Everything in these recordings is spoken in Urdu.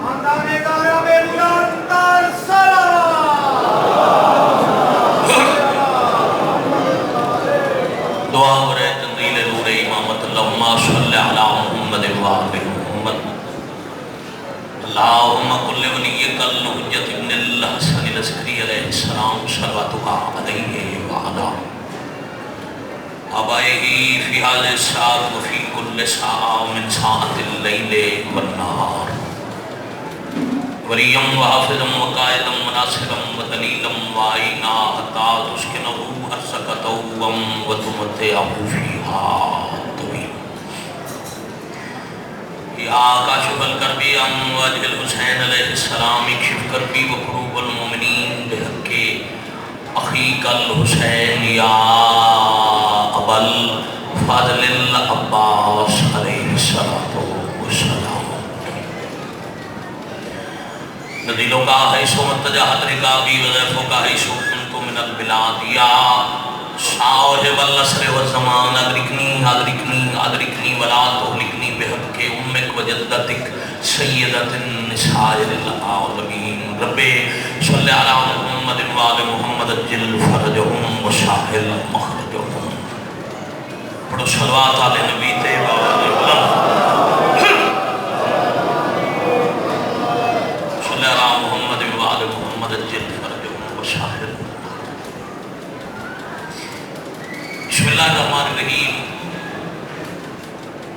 دعا برے تنزیل نور امامت اللہم صلی علی محمد و آل محمد اللہم کل ولیک الحجت ابن الحسن العسکری علیہ السلام صلواتہ علیہ وعلا آبائہی فی حال الساعت وفی کل ساعہ من ساعت اللیل والنہار وریم وحافظم وقائدم وناصرم ودلیلم وعینا حتی تسکنہو ارزقتوم وتمتعہو فیہا طویل یا کاشف الکربی ام وجہ الحسین علیہ السلام اکشف کربی وقروب المومنین بحق اخیق الحسین یا ابل فاضل العباس علیہ السلام نزیلوں کا حیثو متجاہت رکابی وضیفوں کا حیثو کنتو من البلاد یا صاحب النصر والزمان ادرکنی ولا تہلکنی بحق امک وجدتک سیدت النساء للعالمین رب صلی علی محمد و آل محمد اجل فرجہم وشاہل مخرجہم پڑھو صلوات علی نبی طیبہ علیہ وسلم صلی علی محمد و آل محمد اجل فرجہم وشاہل بسم اللہ الرحمن الرحیم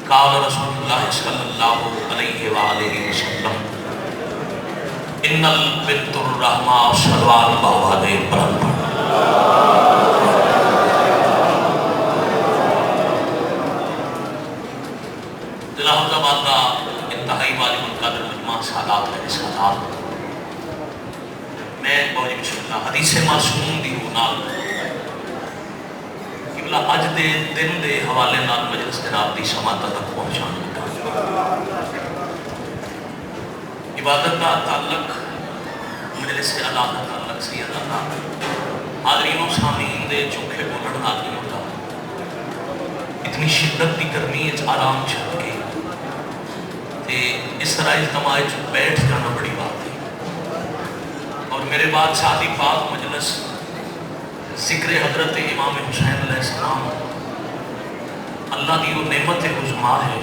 قال رسول اللہ صلی اللہ علیہ وآلہ وسلم ان البنت الرحمہ سلوال باوادے بلند پڑھ دلہ حضرات کا انتہائی والی القدر مجمع سادات ہے سادات میں بہت بسم اللہ حدیث معصوم دی نال قبلہ اج دے دن دے حوالے نال مجلس جناب دی سماعت تک پہنچان لگا عبادت کا تعلق مجلس اللہ کا تعلق سید اللہ حاضرین و سامعین دے چوکھے بولن نال نہیں ہوتا اتنی شدت دی گرمی آرام چھڑ کے تے اس طرح اجتماع بیٹھ جانا بڑی بات ہے اور میرے بعد شادی پاک مجلس ذکر حضرت امام حسین علیہ السلام اللہ کی وہ نعمت عظمیٰ ہے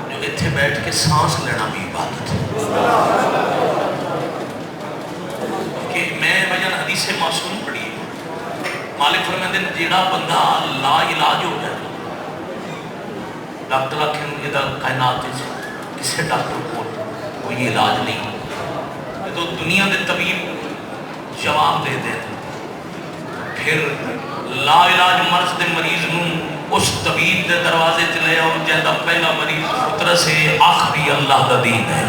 جو اتھے بیٹھ کے سانس لینا بھی عبادت ہے کہ میں وجہ حدیث معصوم پڑھی مالک فرمائے دن جیڑا بندہ لا علاج ہو جائے ڈاکٹر آکھیں یہ کائنات کسے ڈاکٹر کو کوئی علاج نہیں تو دنیا دے طبیب جواب دے دیں پھر لا علاج مرض دے مریض نوں اس طبیب دے دروازے چلے اور جہاں پہلا مریض فطرت سے آخری اللہ دا دین ہے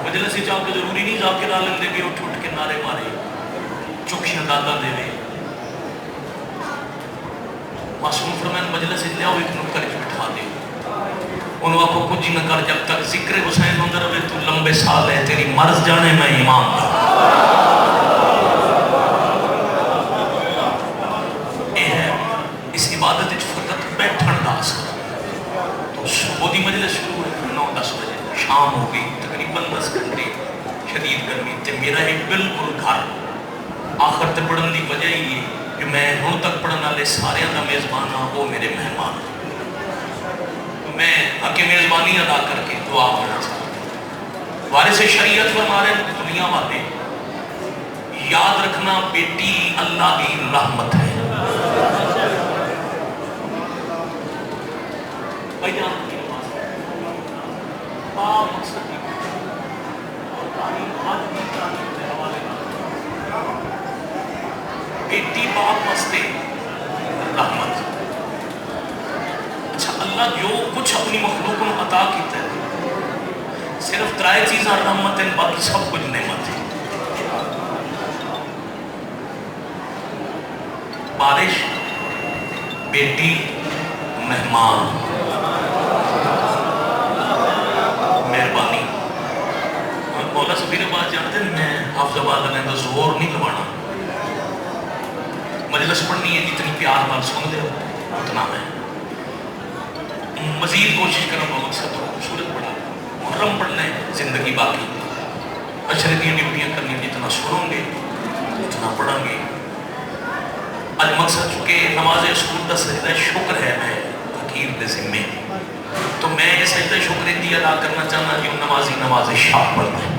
مجلس چاہوں کہ ضروری نہیں ذاکر عالم دے بھی اٹھ اٹھ کے نعرے مارے چکشیاں دادا دے لے معصوم فرمائن مجلس لے آؤ ایک نکر بٹھا دے انہوں آپ کو کچھ نہ کر جب تک ذکر حسین اندر ہوئے تو لمبے سال ہے تیری مرض جانے میں امام یہ ہے اس عبادت فقط بیٹھن دا اثر تو صبح دی مجلس شروع ہے 9-10 بجے شام ہو گئی تقریباً 10 گھنٹے شدید گرمی تے میرا ہے بالکل گھر آخر تے پڑھن دی وجہ ہی ہے کہ میں ہوں تک پڑھن والے سارے دا میزبان ہاں وہ میرے مہمان میں حق میزبانی ادا کر کے دعا کرنا چاہتا ہوں وارث شریعت فرما رہے ہیں دنیا والے یاد رکھنا بیٹی اللہ کی رحمت ہے بھائی جان مقصد بیٹی باپ واسطے رحمت اچھا اللہ جو کچھ اپنی مخلوق کو عطا کیتا ہے صرف 3 چیزاں رحمت ہیں باقی سب کچھ نعمت ہے بارش بیٹی مہمان مہربانی مولا سبیر بات جانتے ہیں میں حافظ آباد نے تو زور نہیں لوانا مجلس پڑھنی ہے جتنی پیار نال سن دے اتنا میں مزید کوشش کروں گا مقصد کو خوبصورت بڑھا محرم پڑھنا ہے زندگی باقی اشرے دیا ڈیوٹیاں کرنی جتنا سنوں گے جتنا پڑھیں گے آج مقصد چونکہ نماز سکون کا سجدہ شکر ہے میں فقیر دے ذمے تو میں یہ سجدہ شکر دی ادا کرنا چاہنا کہ نمازی نماز شاہ پڑھنا ہے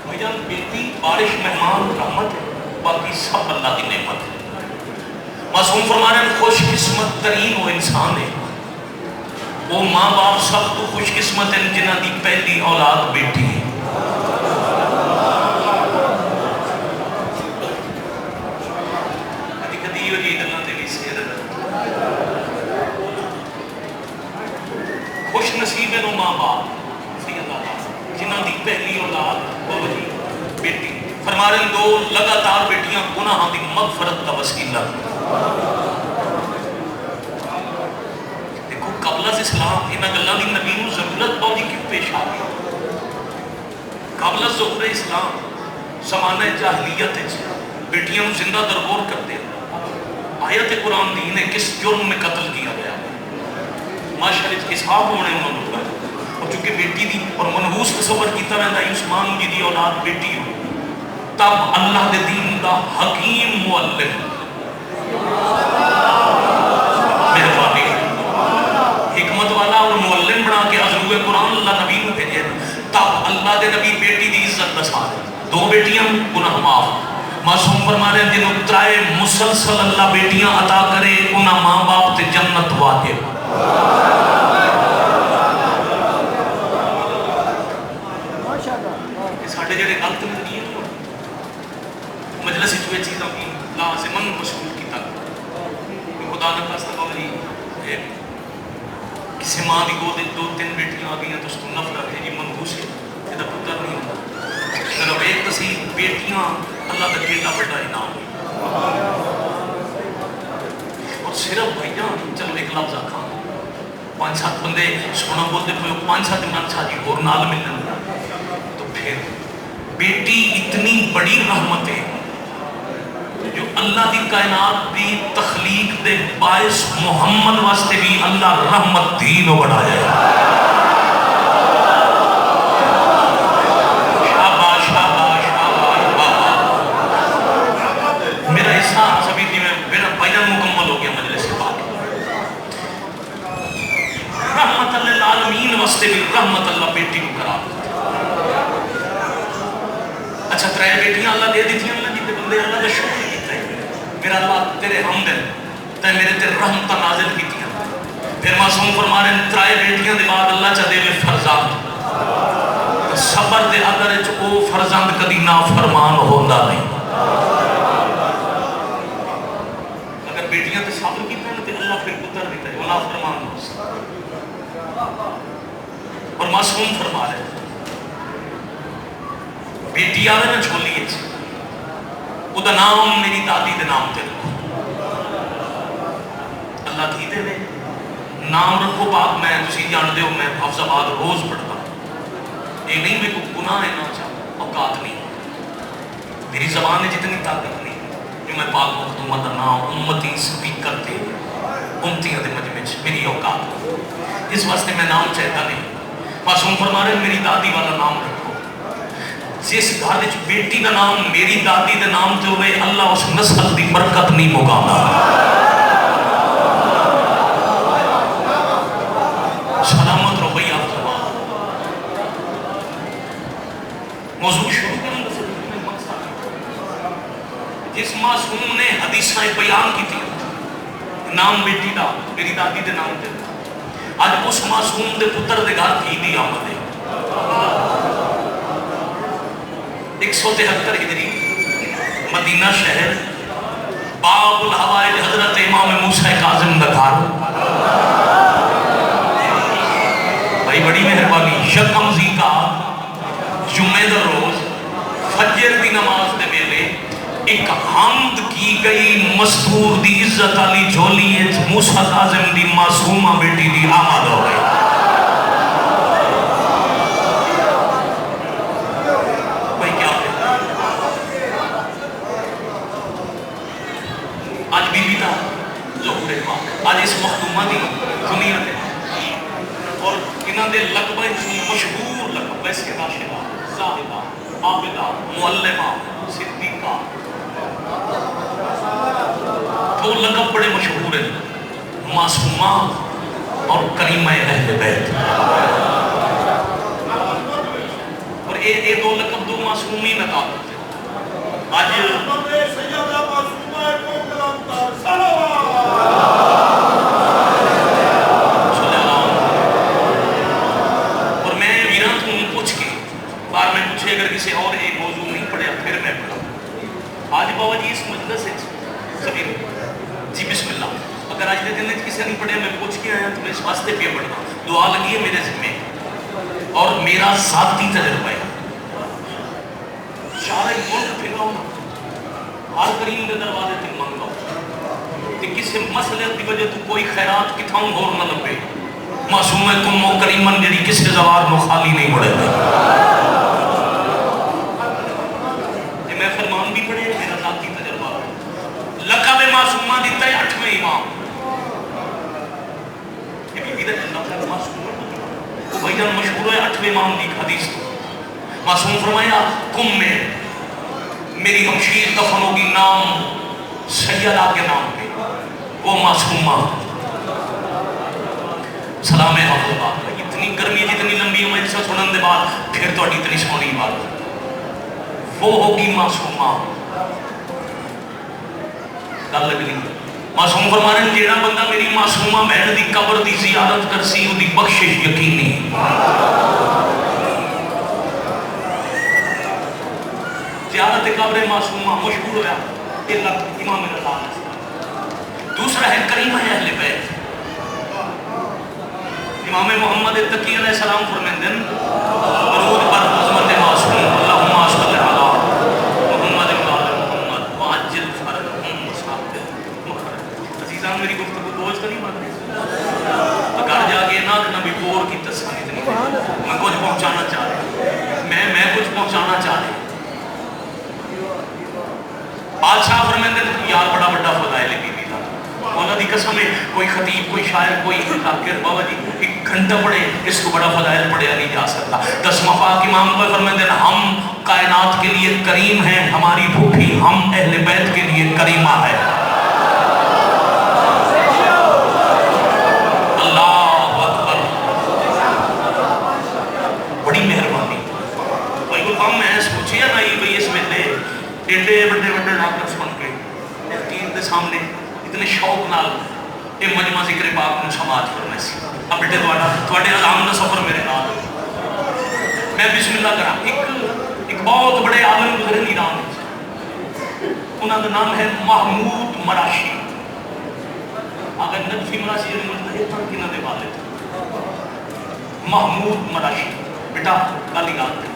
بھائیان بیٹی بارش مہمان رحمت ہے باقی سب اللہ کی نعمت ہے معصوم فرمانے خوش قسمت ترین وہ انسان ہے وہ ماں باپ سب تو خوش قسمت ہیں جنہ دی پہلی اولاد بیٹی ہے کدی کدی یہ جی گلاں تے بھی سیر خوش نصیب ہیں وہ ماں باپ جنہ دی پہلی اولاد بابی بیٹی فرما رہے ہیں دو لگاتار بیٹیاں گناہ دی مغفرت کا وسیلہ دیکھو قبل از اسلام انہاں گلاں دی نبی نوں ضرورت پاؤں کیوں پیش آ گئی قبل از ظہور اسلام زمانہ جاہلیت بیٹیاں نوں زندہ درگور کرتے آیت قرآن دین ہے کس جرم میں قتل کیا گیا معاشرے حساب ہونے انہوں نے اور چونکہ بیٹی دی اور منحوس تصور کیتا رہتا ہے عثمان جی دی اولاد بیٹی ہو تب اللہ دے دین دا حکیم معلم مہربانی حکمت والا اور معلم بنا کے حضور قرآن اللہ نبی کو بھیجے تب اللہ دے نبی بیٹی دی عزت بسا دو بیٹیاں گناہ معاف معصوم فرما رہے ہیں جنہوں ترائے مسلسل اللہ بیٹیاں عطا کرے انہاں ماں باپ تے جنت واجب ساڑھے جڑے غلط نہیں ہیں مجلس جو چیزوں کی لازماً مشغول کی تک خدا نے خاصہ قولی کسی ماں کی گود دو تین بیٹیاں آ گئی ہیں تو اس کو نفرت ہے یہ منحوس ہے یہ پتر نہیں ہوتا صرف ایک تصیب بیٹیاں اللہ کا بیٹا بڑا انعام اور صرف بھائیاں چلو ایک لفظ آکھاں 5-7 بندے سونا بولتے پہ 5-7 دن اچھا جی اور نال ملنے تو پھر بیٹی اتنی بڑی رحمت ہے جو اللہ دی کائنات دی تخلیق دے باعث محمد واسطے بھی اللہ رحمت دین ہو بڑھا جائے شاباش شاباش شاباش میرا حصہ سبھی دی میں میرا بیان مکمل ہو گیا مجلس سے بات رحمت اللہ العالمین واسطے بھی رحمت اللہ بیٹی کو کرا اچھا ترائے بیٹیاں اللہ دے دی تھی اللہ جی بندے اللہ کا شکر کیتا ہے میرا اللہ تیرے حمد ہے تے میرے تے رحمتہ نازل کی تھی پھر معصوم فرما رہے ہیں ترائے بیٹیاں دے بعد اللہ چاہ دے میں فرزند صبر دے اگر او فرزند کدی نافرمان ہوتا نہیں اگر بیٹیاں تے صبر کی تے اللہ پھر پتر دیتا ہے وہ نافرمان ہو سکتا اور معصوم فرما رہے ہیں بیٹی آوے نا چھولی ہے او دا نام میری دادی دے نام تے رکھو اللہ کی دے نام رکھو پاک میں تسی جان دے ہو میں حفظ آباد روز پڑھتا یہ نہیں میں کوئی گناہ ہے نا چاہتا اوقات نہیں میری زبان ہے جتنی طاقت نہیں جو میں پاک مختومہ دا نام امتی سپیکر تے امتیاں دے مجمع میری اوقات اس واسطے میں نام چاہتا نہیں معصوم فرما رہے میری دادی والا نام رکھو جس گھر بیٹی کا نام میری دادی دے نام تے ہوئے اللہ اس نسل دی برکت نہیں مقامہ سلامت رو بھئی آپ فرما موضوع شروع کرنے سے مقصد جس معصوم نے حدیثیں بیان کی تھی نام بیٹی دا میری دادی دے نام تے آج اس معصوم دے پتر دے گھر کی دی آمد ہے 173 ہجری مدینہ شہر باب الحوائج حضرت امام موسیٰ کاظم دا گھر بھائی بڑی مہربانی یکم ذی کا جمعہ دا روز فجر دی نماز دے ویلے ایک حمد کی گئی مستور دی عزت علی جھولی موسیٰ کاظم دی معصومہ بیٹی دی آمد ہو گئی آج اس مخدومہ کی دنیا ہے اور انہوں نے لقبہ مشہور لقب ویسے راشدہ زاہدہ عابدہ معلمہ صدیقہ دو لقب بڑے مشہور ہیں معصومہ اور کریمہ اہل بیت اور یہ دو لقب دو معصومی میں تعلق ہے آج اور میں ویران تم پوچھ کے بار میں پوچھے اگر کسی اور ایک موضوع نہیں پڑھیا پھر میں پڑھا آج بابا جی اس مجلس ہے سبیر جی بسم اللہ اگر آج دے دن کسی نہیں پڑھیا میں پوچھ کے آیا تو میں اس واسطے پہ پڑھنا دعا لگی ہے میرے ذمہ اور میرا ذاتی تجربہ ہے شارع ملک پھیلاؤ نا حال کریم دے دروازے تک منگاؤ کہ کسی مسئلے کی وجہ تو کوئی خیرات کتھاؤں اور نہ لبے معصوم کم و کریمن جڑی کسی زوار نو خالی نہیں پڑے یہ میں فرمان بھی پڑھے میرا ذاتی تجربہ لقب معصومہ دیتا ہے 8ویں امام یہ بھی دیتا ہے لقب معصومہ وہ بھائی جان مشہور ہے 8ویں امام دی حدیث معصوم فرمایا کم میں میری ہمشیر دفن ہوگی نام سیدہ کے نام پہ وہ معصومہ سلام حافظ اتنی گرمی جتنی لمبی عمر سے سنن دے بعد پھر تو اتنی سونی بات وہ ہوگی معصومہ گل لگ نہیں معصوم فرمانے جیڑا بندہ میری معصومہ بہن دی قبر دی زیارت کرسی وہ دی بخشش یقینی زیارت قبر معصومہ مشہور ہوا یہ امام اللہ دوسرا ہے کریمہ اہل بیت امام محمد تقی علیہ السلام فرمائیں دن درود بر عظمت معصوم اللہم صلی علی محمد محمد وعجل فرجهم وسعت مخرج عزیزان میری گفتگو بوجھ تو نہیں بن رہی اگر جا کے نہ نبی بور کی تصویر نہیں میں کچھ پہنچانا چاہ رہا میں کچھ پہنچانا چاہ رہا بادشاہ فرمائیں دن یار بڑا بڑا فضائل بی بی مولا دی قسم ہے کوئی خطیب کوئی شاعر کوئی حاکر بابا جی ایک گھنٹہ پڑھے اس کو بڑا فضائل پڑھیا نہیں جا سکتا 10واں پاک امام کو فرمائیں دن ہم کائنات کے لیے کریم ہیں ہماری بھوکی ہم اہل بیت کے لیے کریمہ ہے اللہ اکبر بڑی مہربانی بھائی غلام میں سوچیا نا یہ بھئی اس میں لے ایڈے بڑے بڑے ڈاکٹر سن کے تین دے سامنے اتنے شوق نال یہ مجمع ذکر پاک نے سماج کرنا سی اب بیٹے تواڈے عالم دا سفر میرے نال میں بسم اللہ کراں ایک بہت بڑے عالم گزرے ایران انہاں دا نام ہے محمود مراشی اگر نجفی مراشی یہ تنقیدہ دے والد محمود مراشی بیٹا گالی یاد کر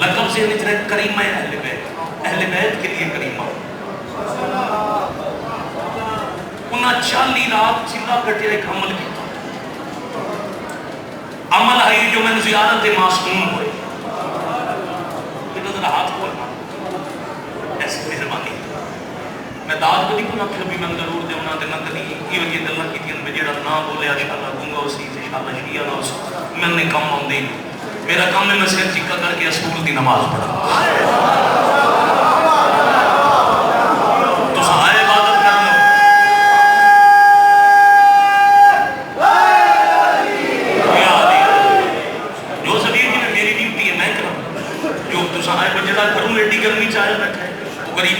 لقب سے نچرے کریمہ اہل بیت کے لیے کریمہ انہاں 40 رات چلا کٹیا ایک عمل کیتا عمل ہے جو میں زیارت معصوم ہوئے ذرا ہاتھ کھولنا ایسی مہربانی میں داد کو نہیں کو نہ بھی میں ضرور دے انہاں تے نہ کدی یہ وجہ گلاں کیتیاں میں جڑا نہ بولے انشاءاللہ گونگا اسی انشاءاللہ شیعہ نہ اس میں نے کم ہوندے میرا کام ہے میں سر چکا کر کے اصول دی نماز پڑھا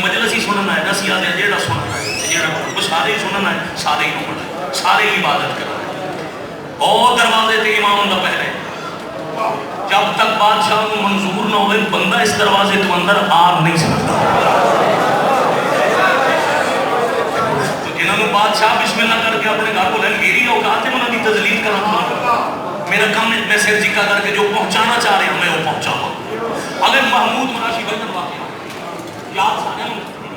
مجلس ہی سننا ہے نسی آدھے جیڑا سننا ہے جیڑا وہ سارے ہی سننا ہے سارے ہی پڑھنا ہے سارے ہی عبادت کرنا ہے اور دروازے تے امام دا پہلے جب تک بادشاہ کو منظور نہ ہوئے بندہ اس دروازے تو اندر آ نہیں سکتا تو جنہوں نے بادشاہ بسم اللہ کر کے اپنے گھر کو لیں میری اوقات ہے انہوں نے تذلیل کرنا میرا کام ہے میں سر جکا کر کے جو پہنچانا چاہ رہے ہوں میں وہ پہنچاؤں اگر محمود مراشی بھائی واقعہ یاد سانے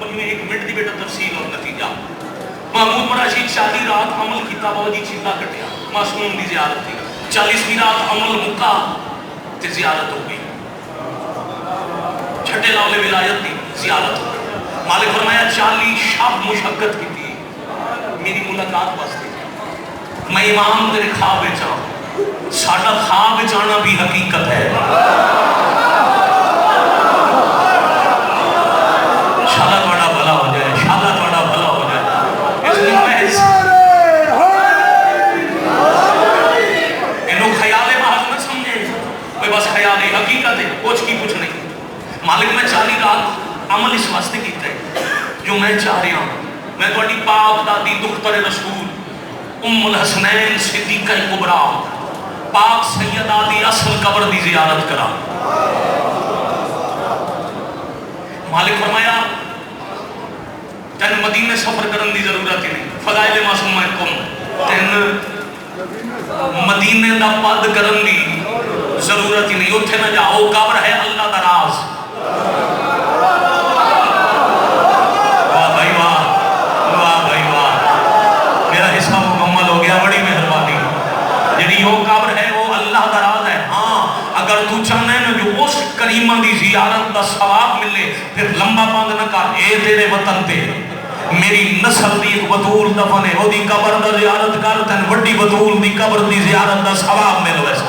بلی میں 1 منٹ دی بیٹا تفصیل اور نتیجہ محمود مراشی 40 رات عمل کیتا بہت جی چیزہ کٹیا معصوم دی زیارت تھی 40ویں رات عمل مکہ تے زیارت ہو گئی چھٹے لاولے ولایت دی زیارت ہو گئی مالک فرمایا 40 شب مشقت کی تھی میری ملاقات واسطے میں امام تیرے خواب میں چاہوں ساڈا خواب میں جانا بھی حقیقت ہے شالا تھوڑا بھلا ہو جائے شالا تھوڑا بھلا ہو جائے اس لیے میں انہوں خیال محض نہ سمجھے کوئی بس خیال ہے حقیقت ہے کچھ کی کچھ نہیں مالک میں 40 رات عمل اس واسطے کیتا ہے جو میں چاہ رہا ہوں میں تھوڑی پاک دادی دختر رسول ام الحسنین صدیقہ کبریٰ پاک سیدہ دی اصل قبر دی زیارت کرا مالک فرمایا تین مدینے سفر کرن دی ضرورت ہی نہیں فضائل معصومہ کم تین مدینے دا پد کرن دی ضرورت ہی نہیں اتھے نہ جاؤ قبر ہے اللہ دا راز واہ بھائی واہ واہ بھائی واہ میرا حصہ مکمل ہو گیا بڑی مہربانی جنہی وہ قبر ہے وہ اللہ دا راز ہے ہاں اگر تو چاہنا ہے نا جو اس کریمہ دی زیارت دا ثواب ملے پھر لمبا باندھ نہ کر اے تیرے وطن تے میری نسل دی ایک بطول دفن ہے وہ دی قبر دا زیارت کر تن وڈی بطول دی قبر دی زیارت دا ثواب مل ویسا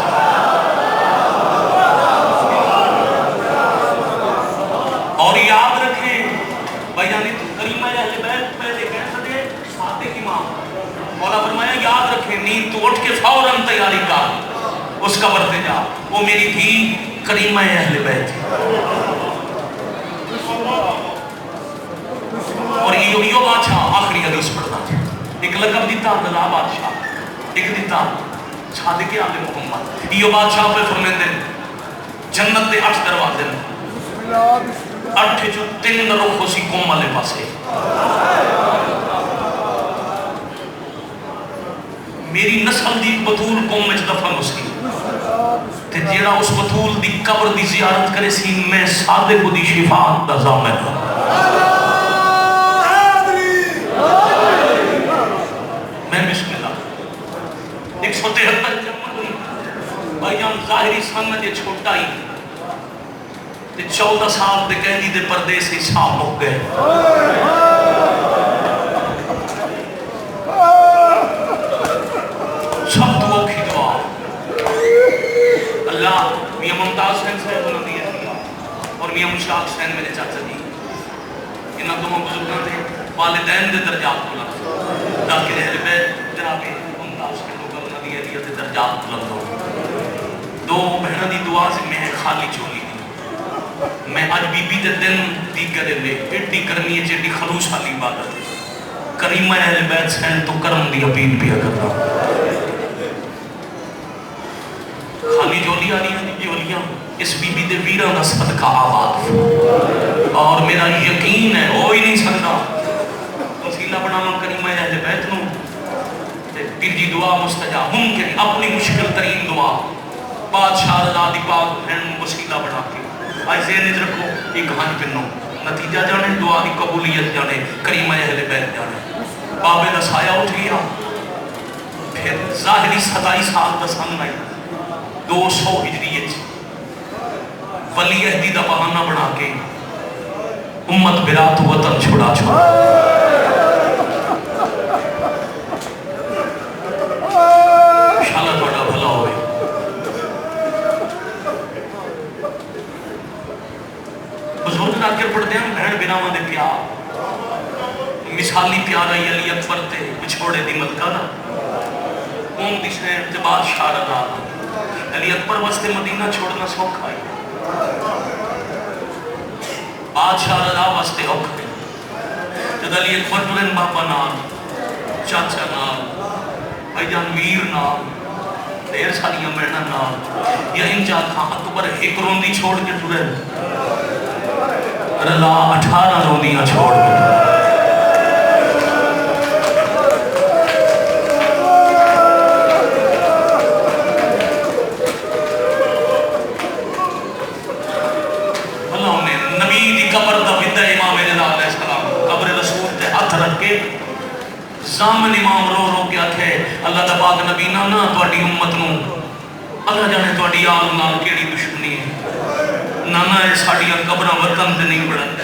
اور یاد رکھیں بھائی جانی کریمہ اہل بیت پہلے کہہ دے صادق امام مولا فرمایا یاد رکھیں نیند تو اٹھ کے فوراً تیاری کر اس قبر پہ جا وہ میری تھی کریمہ اہل بیت اور یہ بادشاہ آخری حدیث پڑھنا تھا ایک لقب دیتا رضا بادشاہ ایک دیتا صادق آل محمد یہ بادشاہ پہ فرمیندے جنت دے 8 دروازے 8 جو 3 رخ اسی قوم والے پاسے میری نسل دی بطول قوم میں دفن اسی تے جیڑا اس بطول دی قبر دی زیارت کرے سی میں صادق دی شفاعت دا ضامن ہوں میں بسم اللہ 173 بھائی جان ظاہری سنت یہ چھوٹا ہی 14 سال دے قیدی دے پردے سے صاحب ہو گئے سب دعا کی دعا اللہ میاں ممتاز حسین صاحب نے دیا اور میاں مشتاق حسین میرے چاچا جی انہاں دونوں بزرگاں دے والدین دے درجات بلند تاکہ اہل بیت جناب ممتاز حسین کو نے دیا دے درجات بلند ہو دو بہنوں دی دعا سے میں خالی چولی میں آج بی بی دے دن دی کرے لے ایڈی کرنی ہے جیڈی خلوص والی عبادت کریمہ اہل بیت سین تو کرم دی اپیل پیا کرنا خالی جولی آ رہی ہیں جولیاں اس بی بی دے ویرہ دا صدقہ آباد اور میرا یقین ہے ہو ہی نہیں سکتا وسیلہ بنانا کریمہ اہل بیت نو پھر جی دعا مستجاب ممکن اپنی مشکل ترین دعا بادشاہ رضا دی پاک بہن وسیلہ بنا کے آج ذہن رکھو ایک ہنج پنو نتیجہ جانے دعا دی قبولیت جانے کریمہ اہل بیت جانے بابے دا سایہ اٹھ گیا پھر ظاہری 27 سال دا سن آئی 200 ہجریت ولی عہدی دا بہانہ بنا کے امت برات وطن چھوڑا شالا توڑا بھلا ہوئے بزرگ راکر پڑھتے ہیں بہن بناوان دے پیار مثالی پیارا علی اکبر تے بچھوڑے دی ملکہ دا قوم دی شہر تے بادشاہ رضا علی اکبر واسطے مدینہ چھوڑنا سوکھا ہے بادشاہ رضا واسطے اوکھا ہے جد علی اکبر ٹرین بابا نال چاچا نال بھائی جان ویر نال دیر سالیاں بہنہ نال یا انجا کھاں اکبر ایک روندی چھوڑ کے ٹرین رضا 18 روندیاں چھوڑ کے سامن امام رو رو کے آکھے اللہ دا پاک نبی نانا توڑی امت نو اللہ جانے توڑی آل نال کیڑی دشمنی ہے نانا اے ساڑیاں قبرہ وطن تے نہیں بڑھتے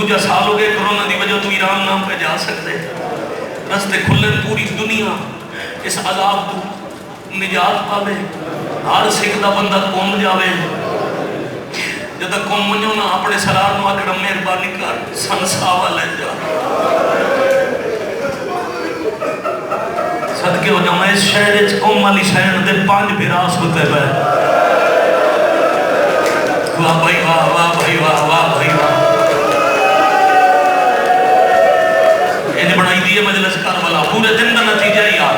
دوجا سال ہو گئے کرونا دی وجہ تو ایران نام پہ جا سکتے رستے کھلن پوری دنیا اس عذاب کو نجات پاوے ہر سکھ دا بندہ قوم جاوے جدہ قوم منجو نا اپنے سرار نو آکڑا مہربانی کر سنساوا لے جا صدقے ہو جا میں اس شہر اچ قوم والی شہر دے 5 براس ہوتے بے واہ بھائی واہ واہ بھائی واہ واہ بھائی واہ انہیں بڑھائی دیئے مجلس کربلا پورے دن کا نتیجہ یار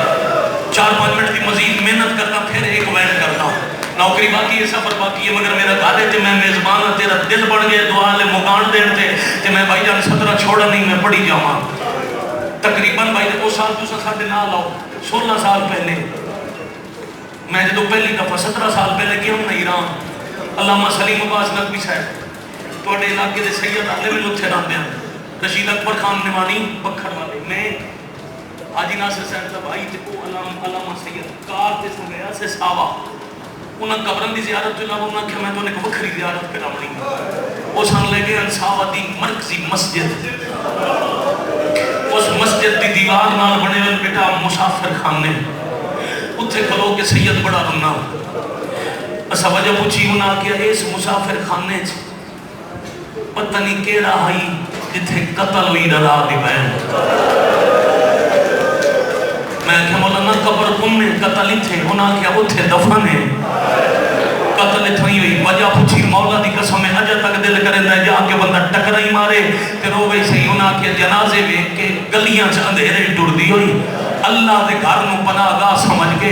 4-5 منٹ کی مزید محنت کرنا پھر ایک وین کرنا نوکری باقی ہے سفر باقی ہے مگر میرا گھر ہے میں میزبان ہوں تیرا دل بڑھ گئے دعا لے مکان دین تھے کہ میں بھائی جان 17 چھوڑا نہیں میں پڑھی جاؤں تقریباً بھائی وہ سال دوسرا ساڑھے نہ لاؤ 16 سال پہلے میں جدو پہلی دفعہ 17 سال پہلے گیا ہوں نا ایران علامہ سلیم عباس نقوی صاحب توڑے علاقے دے سید آلے میں لوگ تھے رہتے ہیں رشید اکبر خان نمانی بکھر والے میں حاجی ناصر صاحب کا بھائی تھے وہ علامہ سید کار تے سن گیا سے ساوا انہاں قبرن دی زیارت جو لابا انہاں کہ میں تو انہیں وکھری زیارت پر آمنی وہ سن لے گئے انساوا دی مرکزی مسجد اس مسجد دی دیوار نال بنے ہوئے بیٹا مسافر خانے اتھے کھلو کہ سید بڑا بننا اسا وجہ پوچھی انہاں کیا اس مسافر خانے پتہ نہیں کیڑا ہائی جتھے قتل ہوئی ڈرا دی بہن میں کہ مولانا قبر کم میں قتل ہی تھے انہاں کیا وہ تھے دفن ہے قتل اتھائی ہوئی وجہ پوچھی مولا دی قسم اجا تک دل کریں دے جا کے بندہ ٹکرائی مارے تے روے صحیح انہاں کیا جنازے میں کہ گلیاں چ اندھیرے ٹر دی ہوئی اللہ دے گھر نو پناہ گاہ سمجھ کے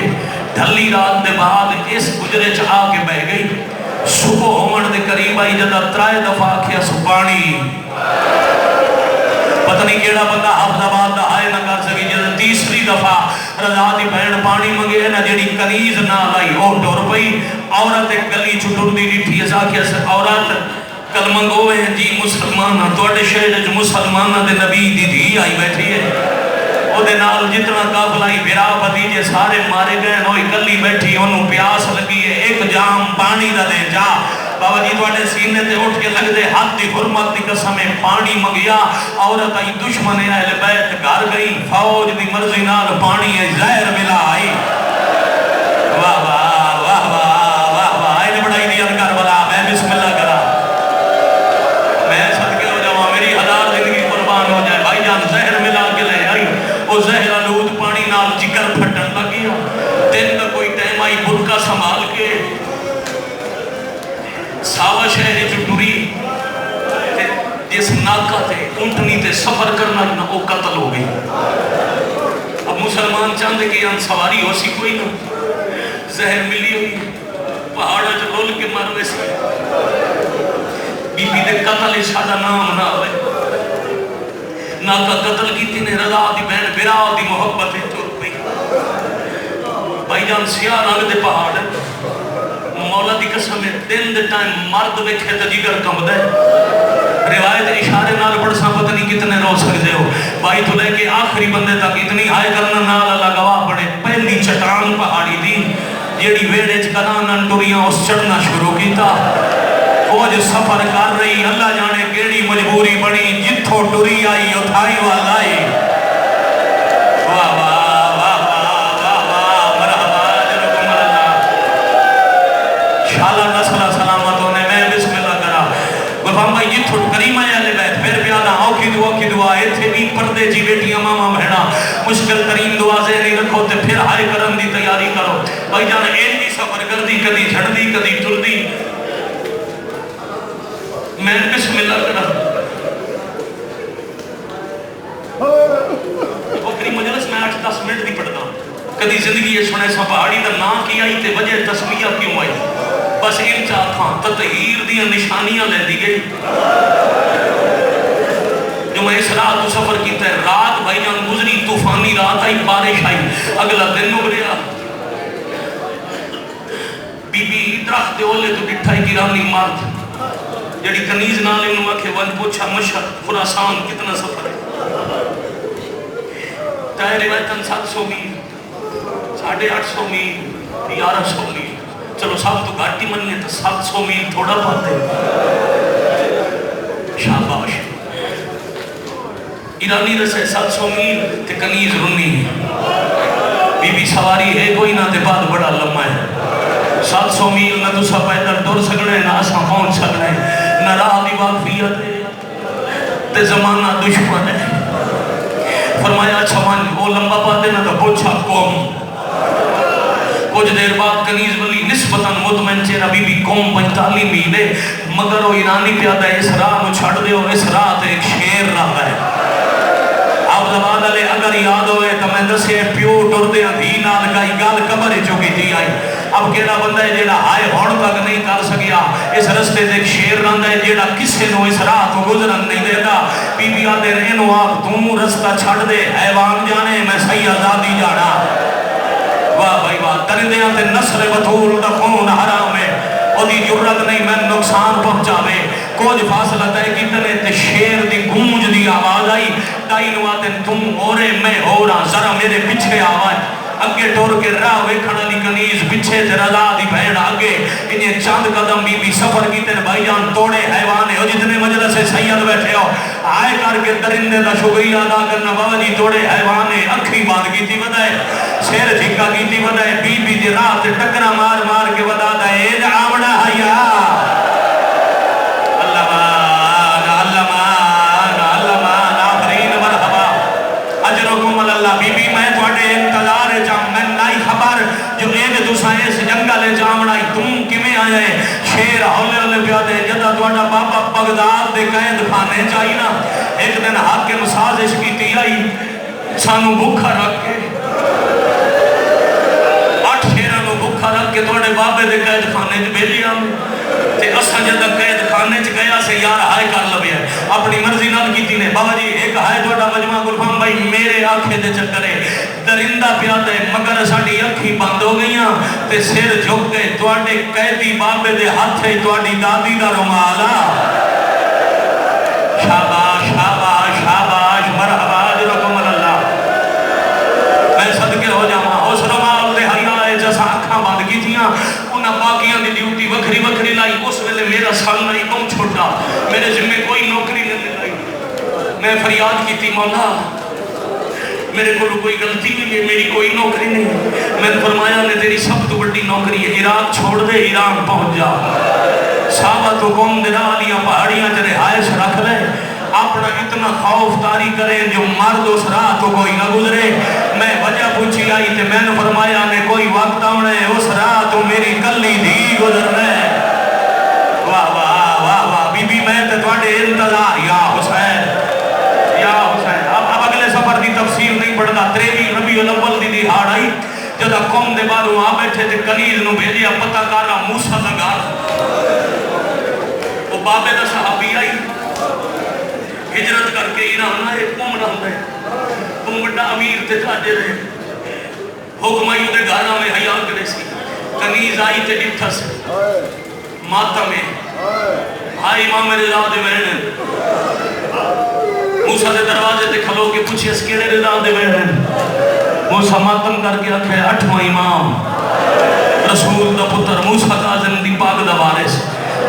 ڈھلی رات دے بعد اس گجرے چ آ کے بہ گئی صبح ہومن دے قریب آئی جدہ 3 دفعہ کیا سبانی پتہ نہیں کیڑا بندہ حافظ آباد دا آئے نہ کر سکی جدہ تیسری دفعہ رضا دی بہن پانی منگے نا جیڑی کنیز نہ لائی او ٹور پئی عورت ایک گلی چھٹر دی ڈٹھی ایسا کیا عورت کلمہ گوے ہیں جی مسلمانہ توڑے شہر جو مسلمانہ دے نبی دی دھی آئی بیٹھی ہے او دے نال جتنا قافلائی بھرا بھتیجے سارے مارے گئے نوئی گلی بیٹھی انہوں پیاس لگی ہے ایک جام پانی دا دے جا بابا جی توڑے سینے تے اٹھ کے لگ دے ہاتھ دی حرمت دی قسمیں پانی مگیا عورت آئی دشمن اہل بیت گھر گئی فوج دی مرضی نال پانی زہر ملا آئی واہ واہ واہ واہ واہ واہ آئینے بڑھائی دی انکار بلا میں بسم اللہ کرا میں صدقے ہو جاؤں میری 1000 زندگی قربان ہو جائے بھائی جان زہر ملا کے لے آئی وہ زہر آلود پانی نال جگر پھٹن لگی دن کا کوئی ٹائم آئی برکا سنبھال کے ساوا شہر جو ٹوری جس ناکہ تے اونٹنی تے سفر کرنا نہ وہ قتل ہو گئی اب مسلمان چاندے کہ یہاں سواری ہو سی کوئی نہ زہر ملی ہوئی پہاڑا جو لول کے مروے سے بی بی دے قتل شادہ نام نہ ہوئے ناکہ قتل کی تینے رضا دی بہن برا دی محبت ٹور پئی بھائی جان سیاہ رنگ دے پہاڑ مولا دی قسم ہے دن دے ٹائم مرد ویکھے تے جگر کم دے روایت اشارے نال پڑھ سا پتہ نہیں کتنے رو سکتے ہو بھائی تو لے کے آخری بندے تک اتنی ہائے کرنا نال اللہ گواہ پڑے پہلی چٹان پہاڑی دی جیڑی ویڑے چکنان ٹوریاں اس چڑھنا شروع کیتا فوج سفر کر رہی اللہ جانے کیڑی مجبوری بڑی جتھوں ٹوری آئی اتھائی والائی واہ واہ شالا نسلہ سلامت ہونے میں بسم اللہ کرا گفہم بھائی یہ تھوڑ کریمہ یا لے بیت پھر پیادا آؤ کی دعا ایتھے بھی پردے جی بیٹیاں ماما بہنا مشکل ترین دعا ذہنی رکھو تے پھر ہائے کرن دی تیاری کرو بھائی جان ایک دی سفر کر دی کدی جھڑ دی کدی ٹر دی میں بسم اللہ کرا وقری مجلس میں 8-10 منٹ دی پڑھتا کدی زندگی یہ سنے سا پہاڑی دا نا کی آئی تے وجہ تسمیہ کیوں آئی بس ان چاہتاں تطہیر دیا نشانیاں لے دی گئی جو میں اس رات تو سفر کیتا ہے رات بھائی جان گزری طوفانی رات آئی بارش آئی اگلا دن نبریا بی بی درخت دے اولے تو ڈٹھائی کی رانی مرد جڑی کنیز نالے انہوں آکھے ون پوچھا مشہد خراسان کتنا سفر ہے تائے روایتاً 700 میل 850 میل 1100 میل چلو سب تو گھاٹی مننے تو 700 میل تھوڑا پاتے شاباش ایرانی رسے 700 میل تے کنیز رنی بی بی سواری ہے کوئی نہ تے بعد بڑا لمحہ ہے 700 میل نہ تسا پیدل ٹر سکنے نہ اساں پہنچ سکنے نہ راہ دی واقفیت ہے تے زمانہ دشمن ہے فرمایا اچھا مان وہ لمبا پاتے نہ تو پوچھا قوم کچھ دیر بعد کنیز ولی نسبتاً مطمئن چہرہ بی بی قوم 45 میلے مگر وہ ایرانی پیادہ اس راہ نو چھڑ دے اور اس راہ تے ایک شیر رہا ہے اب زباد علی اگر یاد ہوئے تو میں دسے پیو ٹر دے دھی نال گائی گال کبر چکی تھی آئی اب کہنا بندہ ہے جیڑا آئے ہون تک نہیں کر سکیا اس رستے دے ایک شیر رہندا ہے جیڑا کسے نو اس راہ تو گزرن نہیں دے گا بی بی آدھے رہنو آپ تم رستہ چھڑ دے حیوان جانے میں صحیح آزادی جانا واہ بھائی واہ درندیاں تے نسل بطول دا خون حرام ہے او دی جرت نہیں میں نقصان پہنچاوے کچھ فاصلہ طے کیتنے تے شیر دی گونج دی آواز آئی دائی نو آتے تم اورے میں ہو رہا ذرا میرے پیچھے آواز اگے ٹور کے راہ ویکھن علی کنیز پیچھے تے رضا دی بھیڑ آگے انہیں چاند قدم بی بی سفر کیتے بھائی جان توڑے حیوانے ہو جتنے مجلس سید بیٹھے ہو آئے کر کے درندے دا شکریہ ادا کرنا بابا جی توڑے حیوانے اکھی بند کیتی ودائے سیر جھکا کیتی ودائے بی بی دی راہ تے ٹکرا مار مار کے ودا دائے اے آمڑا حیا اللہ مان اللہ مان اللہ مان آفرین مرحبا اجرکم اللہ بی بی میں تھوڑے انتظار جام میں نائی خبر جو ایک دوسرے اس جنگل جامڑائی تم کمیں آئے شیر ہولے ہولے پیادے جدہ توڑا بابا بغداد دے قید خانے چاہی نا ایک دن حاکم سازش کی تی آئی سانو بھوکھا رکھ کے 8 شیرانو بھوکھا رکھ کے توڑے بابے دے قید خانے چ بیلی آم تے اسا جدہ قید خانے چ گیا سے یار ہائے کر لبیا اپنی مرضی نال کیتی نے بابا جی ایک ہائے توڑا مجمع گلفام بھائی میرے آنکھیں دے چکرے درندہ پیادے مگر ساڑی اکھی بند ہو گئیاں تے سیر جھک گئے توڑے قیدی بابے دے ہاتھے توڑی دادی دا رمالا شاباش شاباش شاباش مرحبا جرکم اللہ میں صدقے ہو جاما اس رمال دے حیائے جیسا اکھاں بند کی تھیاں انہاں باقیاں دی ڈیوٹی وکھری وکھری لائی اس ویلے میرا سال نہیں کم چھوٹا میرے ذمہ کوئی نوکری نہیں لائی میں فریاد کی تھی مولا میرے کو کوئی غلطی نہیں ہے میری کوئی نوکری نہیں میں نے فرمایا نے تیری سب تو بڑی نوکری ہے عراق چھوڑ دے ایران پہنچ جا صحابہ تو قوم دے رالیاں پہاڑیاں چ رہائش رکھ لے اپنا اتنا خوف طاری کریں جو مرد اس راہ تو کوئی نہ گزرے میں وجہ پوچھی آئی تے میں نے فرمایا نے کوئی وقت آنے اس راہ تو میری کلی دی گزرنے واہ واہ واہ واہ بی بی میں تے تواڈے انتظار یا حسین یا حسین اب اگلے سفر دی تفسیر نہیں پڑھدا 23 ربیع الاول دی دہاڑ آئی جدا قوم دے باروں آ بیٹھے تے کنیز نو بھیجیا پتہ کارا موسیٰ دا گھر وہ بابے دا صحابی آئی ہجرت کر کے ایران آئے قوم نہ ہوئے تم بڑا امیر تے تاجر ہے حکمائیوں دے گھانا میں حیاء کرے سی کنیز آئی تے ڈٹھا سے ماتا میں آئی امام رضا دے بہن موسیٰ دے دروازے تے کھلو کے پوچھے اس کیڑے رضا دے بہن موسیٰ ماتم کر کے آکھے 8واں امام رسول دا پتر موسیٰ کاظم دی پاک دا وارث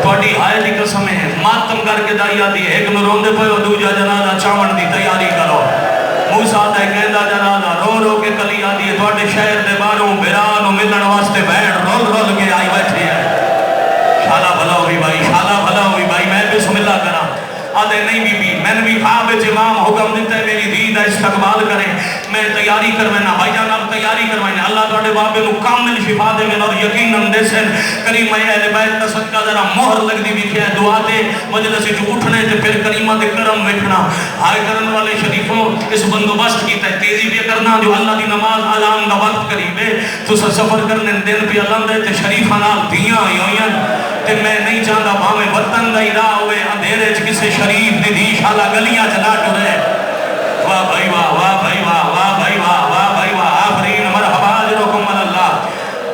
توڑی آئے دی قسم ہے ماتم کر کے دائیا دی ایک نو روندے پہ و دوجہ جنازہ چاون دی تیاری کرو موسیٰ دے کہندہ جنازہ رو رو کے کلی آدھی ہے توڑے شہر دے باروں بیرانوں ملن واسطے بیٹھ رول رول کے آئی بیٹھے ہیں شالا بھلا ہوئی بھائی شالا بھلا ہوئی بھائی میں بسم اللہ کرا آدھے نہیں بی بی میں نے بھی خواب امام حکم دیتا ہے میری دید استقبال کریں میں تیاری کروینا بھائی جان آپ تیاری کروینا اللہ توڑے بابے کو کامل شفا دے میں اور یقیناً دے سن کریم اہل بیت کا صدقہ ذرا مہر لگ دی بھی ہے دعا دے مجلسی جو اٹھنے تے پھر کریمہ دے کرم ویکھنا ہائے کرن والے شریفوں اس بندوبست کی تیزی بھی کرنا جو اللہ دی نماز اذان دا وقت قریب ہے تو سفر کرنے دن پہ اللہ دے تے شریفہ نال دیاں ہوئیں تے میں نہیں چاہتا بھاویں وطن دا راہ ہوئے اندھیرے چ کسے شریف دی دی شالا گلیاں چلا ٹرے واہ بھائی واہ واہ بھائی واہ واہ بھائی واہ واہ بھائی واہ آفرین مرحبا جرکم اللہ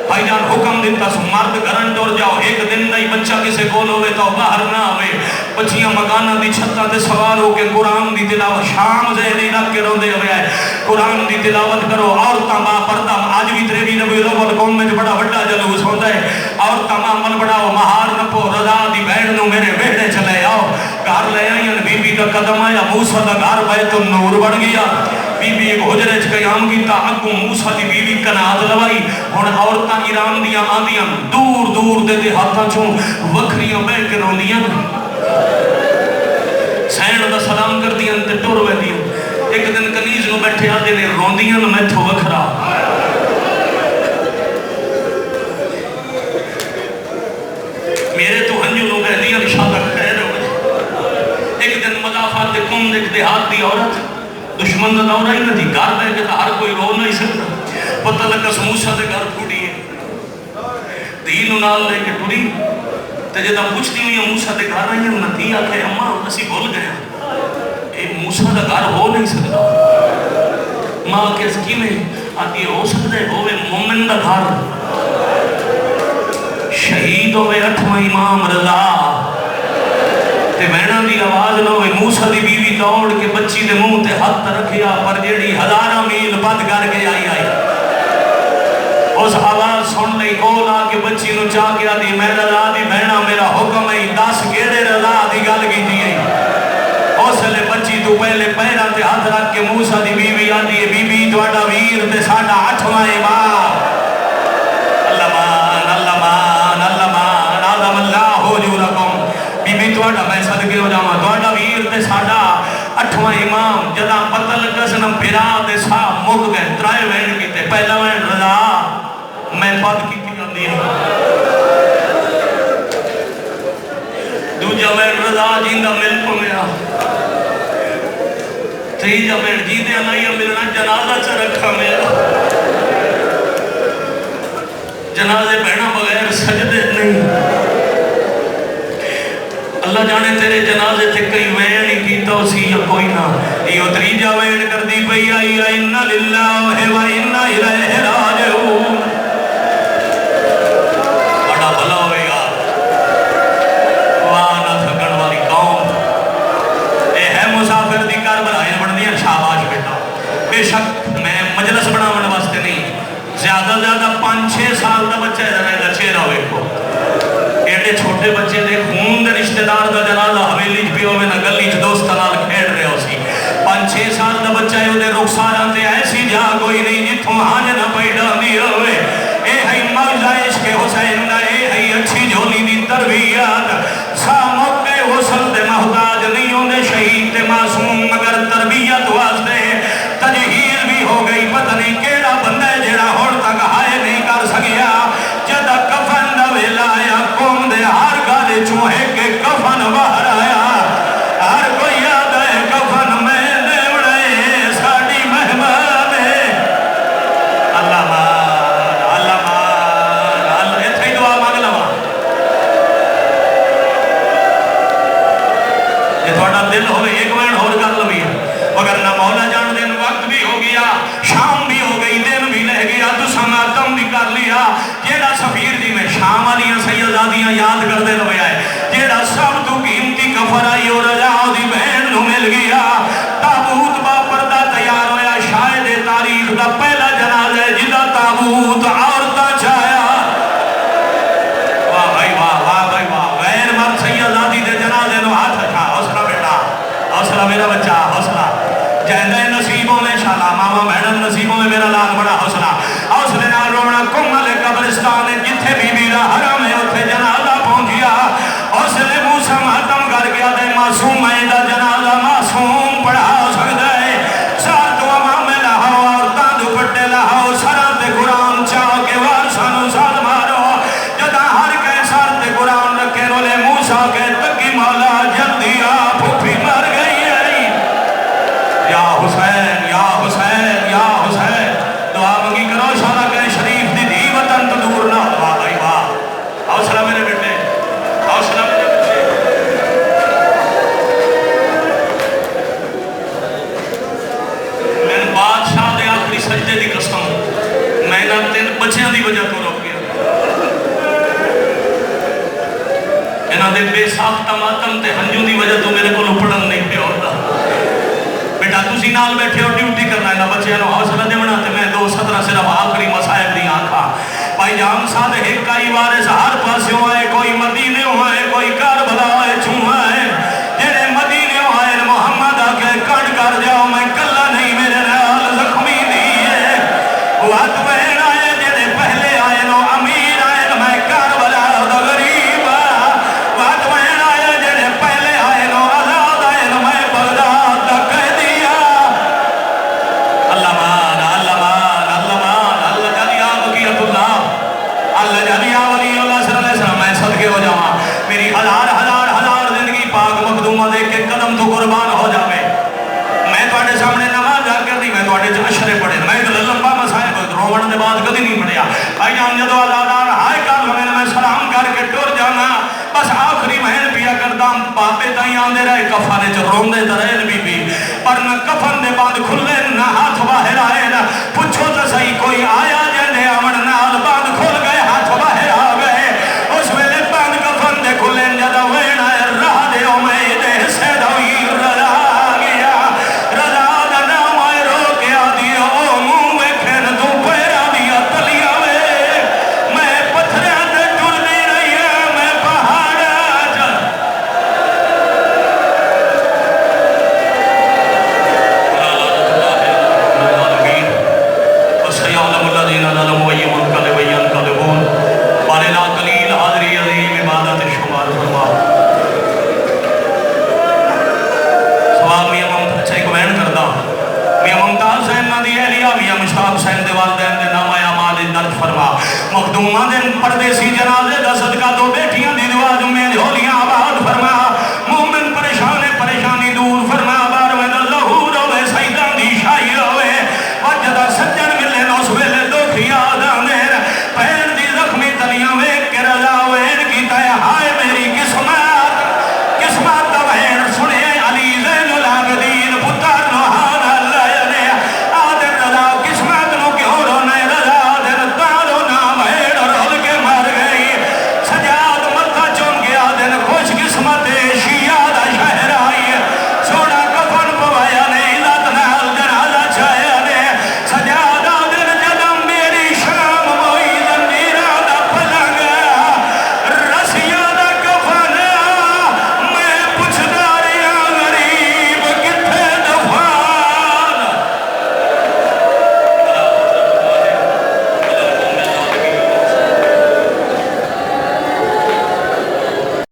بھائی جان حکم دیتا سو مرد گھرن ٹور جاؤ ایک دن نہیں بچہ کسے کول ہوئے تو باہر نہ ہوئے بچیاں مکانہ دی چھتا تے سوار ہو کے قرآن دی تلاوت شام ذہنی رکھ کے روندے ہوئے آئے قرآن دی تلاوت کرو عورتاں با پردہ آج بھی تریوی نبی الاول قوم میں بڑا بڑا جلوس ہوتا ہے عورتاں عمل بڑھاؤ مہار نپو رضا دی بہن نو میرے بیڑے چلے آؤ گھر لے آئیں بی بی کا قدم آیا موسیٰ دا گھر بیت النور بن گیا بی بی ایک حجرے چ قیام کیتا اگوں موسیٰ دی بیوی کنات لوائی ہن عورتاں ایران دیاں آندیاں دور دور دے ہاتھاں چوں وکھریاں بیٹھ کے روندیاں سین دا سلام کردیاں تے ٹر ویندیاں ایک دن کنیز نو بیٹھے آدے نے روندیاں میتھوں وکھرا میرے تو ہنجو نو کہندیاں انشاءاللہ خیر ہوئے ایک دن مضافات دے قوم دیکھ دیہات دی عورت دشمن دا دورہ ہی نہ تھی گھر بیٹھ کے ہر کوئی رو نہیں سکتا پتہ لگا موسیٰ دے گھر پھوڑی ہے دین نال لے کے ٹری تے جدا پوچھتی ہوئی موسیٰ دے گھر رہی ہیں نتی آکھے اماں اسی بھول گئے اے موسیٰ دا گھر ہو نہیں سکتا ماں کے سکی میں آتی ہو سکتا ہے ہوئے مومن دا گھر شہید ہوئے 8واں امام رضا تے وینا دی آواز نہ ہوئے موسیٰ دی بیوی دوڑ کے بچی دے منہ تے ہاتھ رکھیا پر جیڑی 1000 میل بد کر کے آئی اس آواز سن لئی کول آ کے بچی نو چاہ کے آدھی میں رضا دی بہنا میرا حکم ہے 10 گیڑے رضا دی گل کیتی ہے اس لئے بچی تو پہلے پیرا تے ہاتھ رکھ کے موسیٰ دی بیوی آدھی ہے بی بی تواڈا ویر تے ساڈا 8واں امام اللہ مان اللہ مان اللہ مان آدم اللہ ہو جو رکم بی بی تواڈا میں صدقے ہو جاواں تواڈا ویر تے ساڈا 8واں امام جدا پتہ لگا سن پھرا تے سا مک گئے ترائے وین کیتے پہلا وین رضا میں بات کی جاندی ہے دوجا وین رضا جیندا مل پویا تیجا وین جیندے نہیں ملنا جنازہ چ رکھا میرا جنازے بہنا بغیر سجدے نہیں اللہ جانے تیرے جنازے تھے کئی وین ہی کیتا اسی یا کوئی نہ یہ تریجا وین کر دی پئی آئی اِنَّ لِلَّهِ وَإِنَّ إِلَيْهِ رَاجِعُونَ بڑا بھلا ہوئے گا واہ نہ تھکن والی قوم اے ہے مسافر دی کار بنائیں بڑھ دیا شاباش بیٹا بے شک میں مجلس بناون واسطے نہیں زیادہ زیادہ 5-6 سال دا بچہ ہے ذرا چہرہ ہوئے کو ایڈے چھوٹے بچے دے خون دے رشتہ دار دا جنازہ حویلی چ پیو میں نہ گلی چ دوست نال کھیڈ رہے ہو سی 5-6 سال دا بچہ ہے اودے رخساراں تے ایسی جا کوئی نہیں جتھوں ہاں نہ پیدا دی ہوئے اے ہے مولا عشق حسین دا اے ہے اچھی جھولی دی تربیت سا موقع وصل دے محتاج نہیں ہوندے شہید تے معصوم مگر تربیت واسطے تجہیز بھی ہو گئی پتہ نہیں کیڑا بندہ ہے جیڑا ہن تک ہائے نہیں کر سکیا جدا کفن دا ویلا آیا قوم دے ہر گل چوہے کے کفن باہر آیا ہر کوئی یاد ہے کفن میں لیوڑے ساڑی مہمان ہے اللہ مان اللہ مان اللہ اتھے دعا مانگ لوا یہ تھوڑا دل ہوئے ایک وین اور کر لوی مگر نہ مولا جان دن وقت بھی ہو گیا شام بھی ہو گئی دن بھی لہ گیا تو سماتم بھی کر لیا جیڑا سفیر جی میں شام والیاں سیدادیاں یاد کر دے لوے آئے جیڑا سب تو قیمتی کفر آئی اور رجا دی بہن نو مل گیا تابوت با پردہ تیار ہویا شاید تاریخ دا پہلا جنازہ ہے جدا تابوت عورتہ چایا واہ بھائی واہ غیر مرد سیدادی دے جنازے نو ہاتھ اچھا حوصلہ بیٹا حوصلہ میرا بچہ حوصلہ جہدے نصیبوں میں شالا ماما بہنن نصیبوں میں میرا لال بڑا حوصلہ حوصلے نال رونا کمل قبرستان جتھے بی بی دا حرم ہے اتھے جنازہ پہنچیا حوصلے موسیٰ ماتم کر گیا دے معصوم ہے دا جنازہ معصوم پڑھا سکتا ہے سار تو امام لہو اور تاندو پٹے لہو سرات قرآن چاہ کے وارسانو سال مارو جدا ہر کے سارت قرآن رکھے رولے موسیٰ کے تکی مولا جلدی آپ پھوپی مر گئی ہے یا حسین یا حسین یا حسین دعا منگی کرو شالا کہ شریف دی دی وطن تو دور نہ ہوا بھائی واہ حوصلہ میرے بیٹے حوصلہ میرے بیٹے میں بادشاہ دے آخری سجدے دی قسم میں نہ 3 بچیاں دی وجہ تو روک گیا انہاں دے بے ساختہ ماتم تے ہنجوں دی وجہ تو میرے کو پڑھن نہیں پہ ہوتا بیٹا تسی نال بیٹھے ہو ڈیوٹی کرنا ہے نہ بچے نو حوصلہ دیونا تے میں 2-17 صرف آخری مسائب دی آنکھا بھائی جان ساتھ ایک کئی وارث ہر پاسوں آئے کوئی مدینے آئے کوئی کربلا آئے چھو آئے جنہیں مدینے آئے محمد جدو ازادار ہائے کر لوگ میں سلام کر کے ٹر جانا بس آخری محل پیا کردام پاپے تائیں آندے رہے کفانے چ روندے ترین بی بی پر نہ کفن دے بعد کھلے نہ ہاتھ باہر آئے نہ پوچھو تو صحیح کوئی آئے